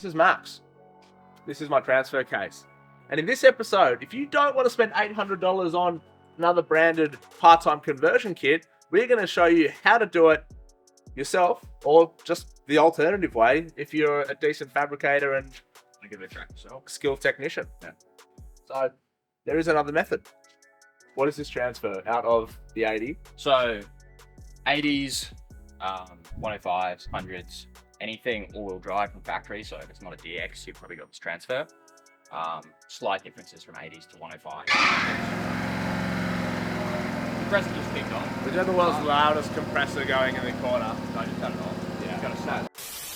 this is Max. This is my transfer case. And in this episode, if you don't want to spend $800 on another branded part-time conversion kit, we're going to show you how to do it yourself, or just the alternative way if you're a decent fabricator and give it a try yourself. Skilled technician. Yeah. So there is another method. What is this transfer out of the 80? So 80s, 105s, 100s, anything all-wheel drive from factory. So if it's not a DX, you've probably got this transfer. Slight differences from 80s to 105. Compressor just kicked on. We got the world's loudest compressor going in the corner. So I just turned it off. Yeah. It's gonna snap.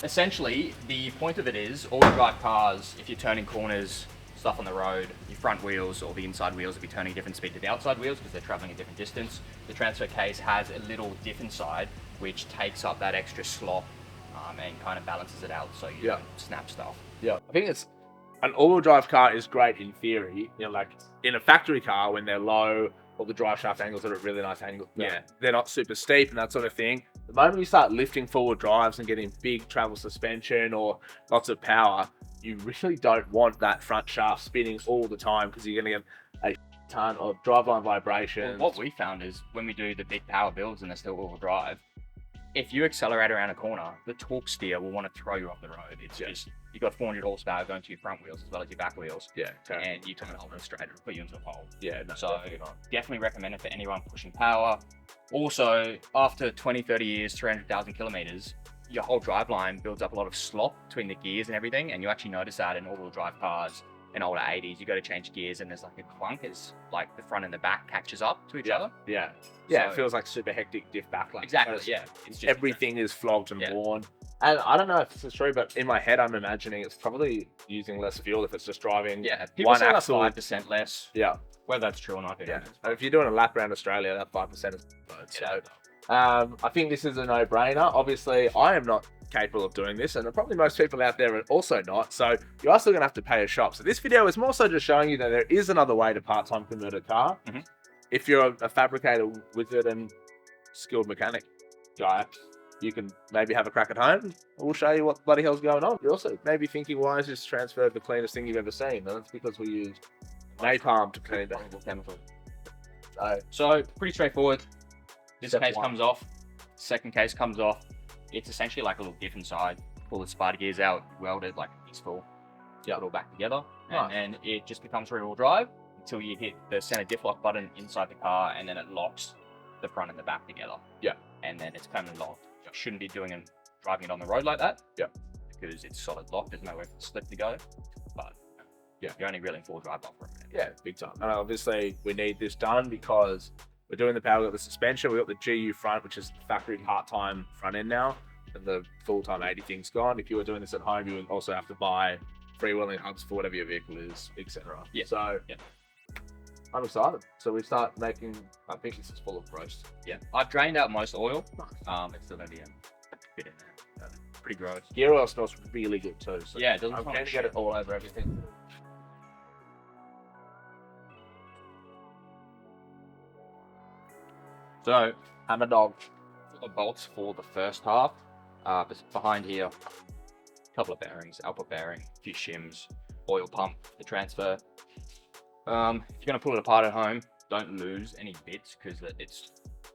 Essentially, the point of it is all-wheel drive cars, if you're turning corners, stuff on the road, your front wheels or the inside wheels will be turning a different speed to the outside wheels because they're traveling a different distance. The transfer case has a little diff inside which takes up that extra slop and kind of balances it out so you don't snap stuff. Yeah, I think it's an all-wheel drive car is great in theory. You know, like in a factory car when they're low, or the drive shaft angles are at really nice angles. Yeah. They're not super steep and that sort of thing. The moment you start lifting forward drives and getting big travel suspension or lots of power, you really don't want that front shaft spinning all the time because you're going to get a ton of driveline vibrations. Well, what we found is when we do the big power builds and they're still all-wheel drive, if you accelerate around a corner, the torque steer will want to throw you off the road. It's just, you've got 400 horsepower going to your front wheels as well as your back wheels. Yeah. And you turn it over straight and put you into a hole. Yeah. No, so definitely recommend it for anyone pushing power. Also, after 20, 30 years, 300,000 kilometers, your whole driveline builds up a lot of slop between the gears and everything. And you actually notice that in all-wheel drive cars in older 80s, you go to change gears and there's like a clunk. It's like the front and the back catches up to each other. Yeah. Yeah, So, it feels like super hectic diff backlash. exactly, yeah. It's just Everything is flogged and worn. And I don't know if this is true, but in my head, I'm imagining it's probably using less fuel if it's just driving people one say axle. 5% less. Yeah. Whether that's true or not, Yeah. And if you're doing a lap around Australia, that 5% is load. So I think this is a no-brainer. Obviously, I am not capable of doing this, and probably most people out there are also not. So you are still going to have to pay a shop. So this video is more so just showing you that there is another way to part-time convert a car. Mm-hmm. If you're a fabricator, wizard, and skilled mechanic guy, you can maybe have a crack at home. We'll show you what bloody hell's going on. You're also maybe thinking, why is this transfer the cleanest thing you've ever seen? And it's because we use napalm to clean that chemical. So pretty straightforward. This Step case one. comes off. Second case comes off. It's essentially like a little diff inside. Pull the spider gears out, weld it like a piece full. Put it all back together. Nice. And then it just becomes rear-wheel drive until you hit the center diff lock button inside the car, and then it locks the front and the back together. Yeah. And then it's permanently locked. You shouldn't be driving it on the road like that. Yeah. Because it's solid locked. There's nowhere for the slip to go. But you're only really in full drive off for a minute. Yeah, big time. And obviously we need this done because we're doing the power, we've got the suspension, we've got the GU front, which is the factory part-time front end now, and the full-time 80 thing's gone. If you were doing this at home, you would also have to buy freewheeling hubs for whatever your vehicle is, etc. Yeah. So I'm excited. So we start making, I think this is full of roast. Yeah. I've drained out most oil. It's still going to be a bit in there. Pretty gross. Gear oil smells really good too. So Yeah, it doesn't I'm smell going like to get shit. it all over everything. So, I'm a dog. the bolts for the first half. Behind here, a couple of bearings, output bearing, a few shims, oil pump, the transfer. If you're going to pull it apart at home, don't lose any bits because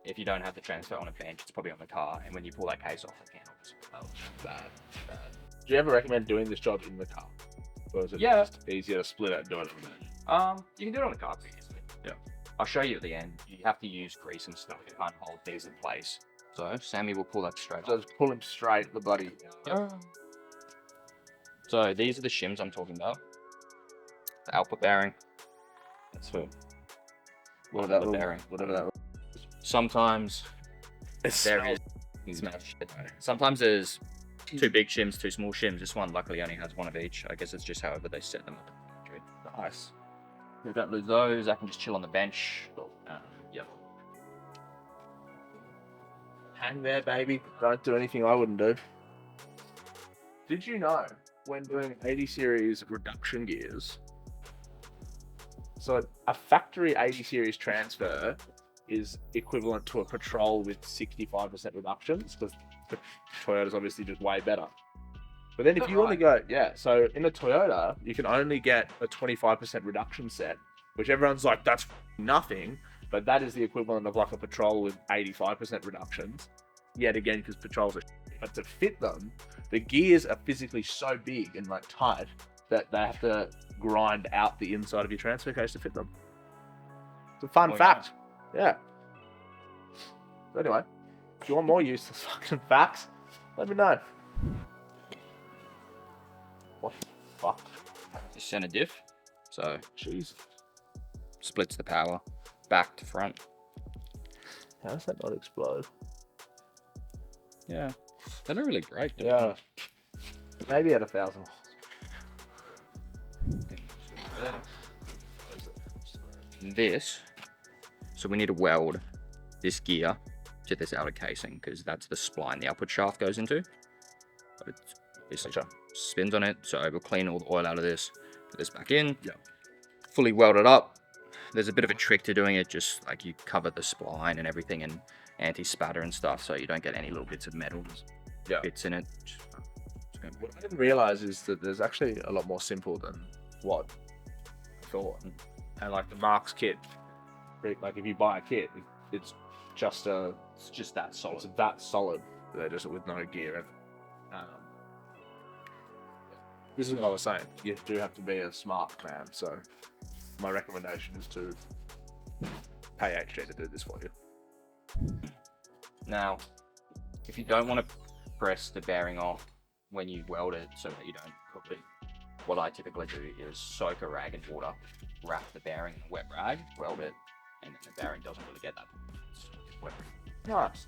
if you don't have the transfer on a bench, it's probably on the car. And when you pull that case off, it can obviously Bad. Do you ever recommend doing this job in the car? Or is it Yeah. just easier to split it and do it on the bench? You can do it on the car pretty easily. Yeah. I'll show you at the end. You have to use grease and stuff. You can't hold these in place. So Sammy will pull that straight So off. just pull him straight, the bloody. So these are the shims I'm talking about. The output bearing. That's for Whatever that bearing. Whatever that. Sometimes there is. Sometimes there's two big shims, two small shims. This one luckily only has one of each. I guess it's just however they set them up. Nice. If I don't lose those, I can just chill on the bench. Yep. Hang there, baby. Don't do anything I wouldn't do. Did you know when doing 80 series reduction gears, so a factory 80 series transfer is equivalent to a Patrol with 65% reductions because the Toyota's obviously just way better. But then if Is that you only right? go, so in a Toyota, you can only get a 25% reduction set, which everyone's like, that's nothing. But that is the equivalent of like a Patrol with 85% reductions. Yet again, because Patrols are but to fit them, the gears are physically so big and like tight that they have to grind out the inside of your transfer case to fit them. It's a fun fact. Yeah. So anyway, if you want more useless fucking facts, let me know. What the fuck? The center diff. So Jeez. splits the power back to front. How does that not explode? Yeah. They don't really break. do Yeah. Maybe at 1,000. This. So we need to weld this gear to this outer casing because that's the spline the upward shaft goes into. But it basically spins on it. So we'll clean all the oil out of this, put this back in. Yeah. Fully weld it up. There's a bit of a trick to doing it, just like you cover the spline and everything in anti-spatter and stuff so you don't get any little bits of metal bits in it. What I didn't realize is that there's actually a lot more simple than what I thought. And like the Marks kit, like if you buy a kit, it's just that solid. It's that solid. They're just with no gear. And this is what I was saying. You do have to be a smart man. So my recommendation is to pay HG to do this for you. Now, if you don't want to press the bearing off when you weld it so that you don't cook it, what I typically do is soak a rag in water, wrap the bearing in a wet rag, weld it, and then the bearing doesn't really get that wet. Nice.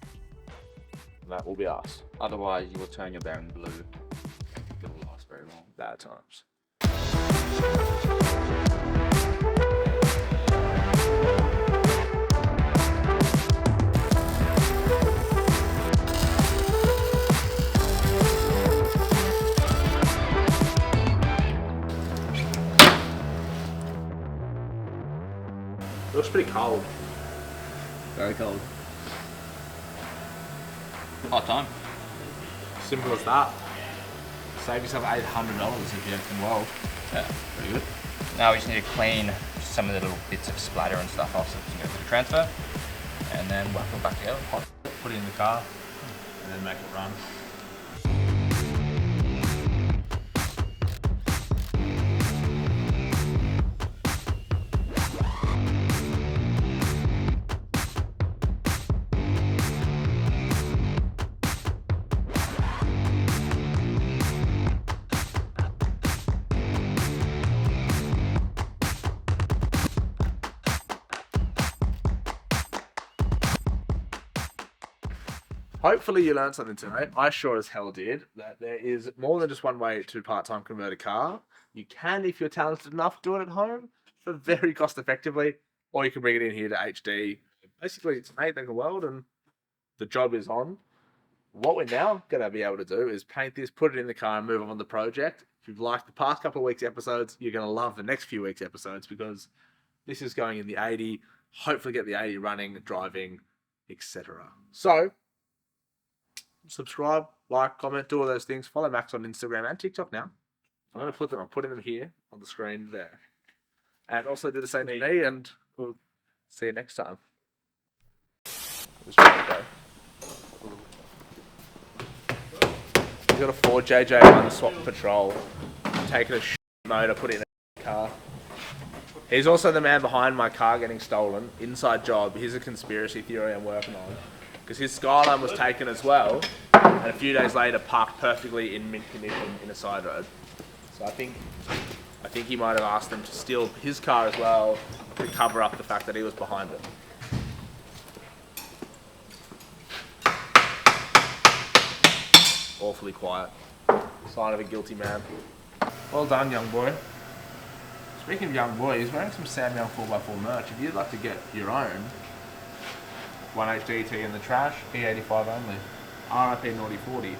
And that will be us. Otherwise, you will turn your bearing blue. It will last very long. Bad times. It looks pretty cold. Very cold. Hot time. Simple as that. Save yourself $800 if you can weld. Yeah. Pretty good. Now we just need to clean some of the little bits of splatter and stuff off so we can go through the transfer. And then whack them back together. Put it in the car and then make it run. Hopefully you learned something tonight. I sure as hell did. That there is more than just one way to part-time convert a car. You can, if you're talented enough, do it at home for very cost effectively, or you can bring it in here to HD. Basically, it's mate that can weld and the job is on. What we're now going to be able to do is paint this, put it in the car and move on with the project. If you've liked the past couple of weeks episodes, you're going to love the next few weeks episodes because this is going in the 80, hopefully get the 80 running, driving, etc. So, subscribe, like, comment, do all those things. Follow Max on Instagram and TikTok now. I'm putting them here on the screen there. And also do the same to me, and we'll see you next time. You got a Ford JJ1 swap patrol. Taking a motor, put it in a car. He's also the man behind my car getting stolen. Inside job. Here's a conspiracy theory I'm working on. Because his Skyline was taken as well, and a few days later parked perfectly in mint condition in a side road. So I think he might have asked them to steal his car as well to cover up the fact that he was behind it. Awfully quiet. Sign of a guilty man. Well done, young boy. Speaking of young boy, he's wearing some Sam Young 4x4 merch. If you'd like to get your own 1HDT in the trash, E85 only. RIP Naughty 40.